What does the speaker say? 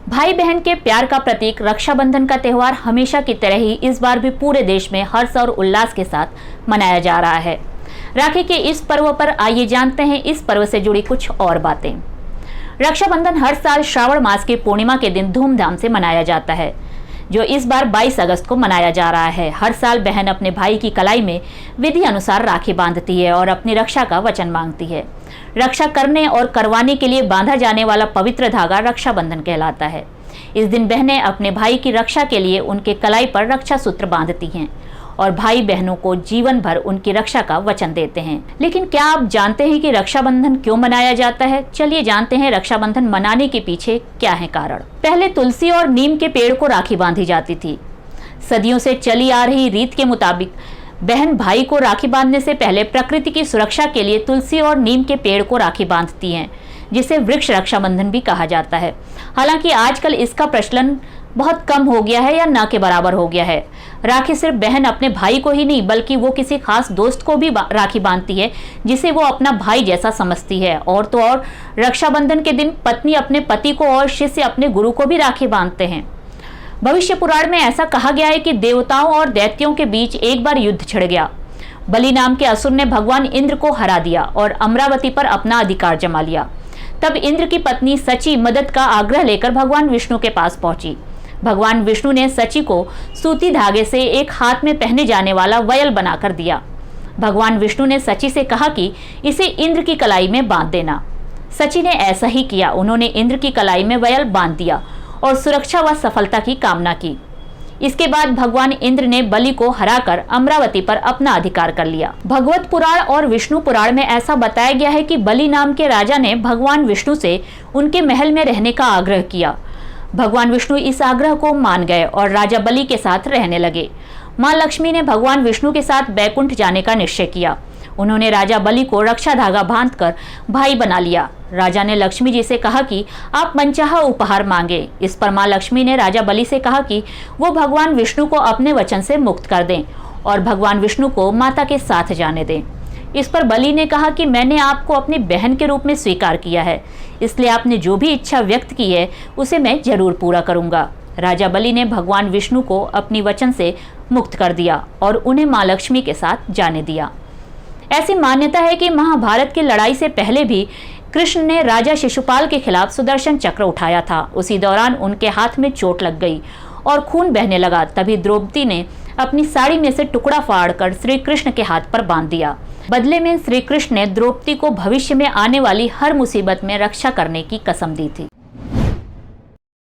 भाई बहन के प्यार का प्रतीक रक्षाबंधन का त्यौहार हमेशा की तरह ही इस बार भी पूरे देश में हर्ष और उल्लास के साथ मनाया जा रहा है। राखी के इस पर्व पर आइए जानते हैं इस पर्व से जुड़ी कुछ और बातें। रक्षाबंधन हर साल श्रावण मास की पूर्णिमा के दिन धूमधाम से मनाया जाता है, जो इस बार 22 अगस्त को मनाया जा रहा है। हर साल बहन अपने भाई की कलाई में विधि अनुसार राखी बांधती है और अपनी रक्षा का वचन मांगती है। रक्षा करने और करवाने के लिए बांधा जाने वाला पवित्र धागा रक्षाबंधन कहलाता है। इस दिन बहनें अपने भाई की रक्षा के लिए उनके कलाई पर रक्षा सूत्र बांधती हैं और भाई बहनों को जीवन भर उनकी रक्षा का वचन देते हैं। लेकिन क्या आप जानते हैं कि रक्षाबंधन क्यों मनाया जाता है? चलिए जानते हैं रक्षाबंधन मनाने के पीछे क्या है कारण। पहले तुलसी और नीम के पेड़ को राखी बांधी जाती थी। सदियों से चली आ रही रीत के मुताबिक बहन भाई को राखी बांधने से पहले प्रकृति की सुरक्षा के लिए तुलसी और नीम के पेड़ को राखी बांधती हैं, जिसे वृक्ष रक्षाबंधन भी कहा जाता है। हालांकि आजकल इसका प्रचलन बहुत कम हो गया है या न के बराबर हो गया है। राखी सिर्फ बहन अपने भाई को ही नहीं बल्कि वो किसी खास दोस्त को भी राखी बांधती है जिसे वो अपना भाई जैसा समझती है। और तो और रक्षाबंधन के दिन पत्नी अपने पति को और शिष्य अपने गुरु को भी राखी बांधते हैं। भविष्य पुराण में ऐसा कहा गया है कि देवताओं और दैत्यों के बीच एक बार युद्ध छिड़ गया। बलि नाम के असुर ने भगवान इंद्र को हरा दिया और अमरावती पर अपना अधिकार जमा लिया। तब इंद्र की पत्नी सची मदद का आग्रह लेकर भगवान विष्णु के पास पहुंची। भगवान विष्णु ने सची को सूती धागे से एक हाथ में पहने जाने वाला वयल बनाकर दिया। भगवान विष्णु ने सची से कहा कि इसे इंद्र की कलाई में बांध देना। सची ने ऐसा ही किया। उन्होंने इंद्र की कलाई में वयल बांध दिया और सुरक्षा व सफलता की कामना की। इसके बाद भगवान इंद्र ने बलि को हराकर अमरावती पर अपना अधिकार कर लिया। भगवत पुराण और विष्णु पुराण में ऐसा बताया गया है कि बलि नाम के राजा ने भगवान विष्णु से उनके महल में रहने का आग्रह किया। भगवान विष्णु इस आग्रह को मान गए और राजा बलि के साथ रहने लगे। मां लक्ष्मी ने भगवान विष्णु के साथ बैकुंठ जाने का निश्चय किया। उन्होंने राजा बलि को रक्षा धागा बांधकर भाई बना लिया। राजा ने लक्ष्मी जी से कहा कि आप मनचाहा उपहार मांगे। इस पर मां लक्ष्मी ने राजा बलि से कहा कि वो भगवान विष्णु को अपने वचन से मुक्त कर दें और भगवान विष्णु को माता के साथ जाने दें। इस पर बलि ने कहा कि मैंने आपको अपनी बहन के रूप में स्वीकार किया है, इसलिए आपने जो भी इच्छा व्यक्त की है उसे मैं जरूर पूरा करूंगा। राजा बलि ने भगवान विष्णु को अपनी वचन से मुक्त कर दिया और उन्हें मां लक्ष्मी के साथ जाने दिया। ऐसी मान्यता है कि महाभारत की लड़ाई से पहले भी कृष्ण ने राजा शिशुपाल के खिलाफ सुदर्शन चक्र उठाया था। उसी दौरान उनके हाथ में चोट लग गई और खून बहने लगा। तभी द्रौपदी ने अपनी साड़ी में से टुकड़ा फाड़कर श्री कृष्ण के हाथ पर बांध दिया। बदले में श्री कृष्ण ने द्रौपदी को भविष्य में आने वाली हर मुसीबत में रक्षा करने की कसम दी थी।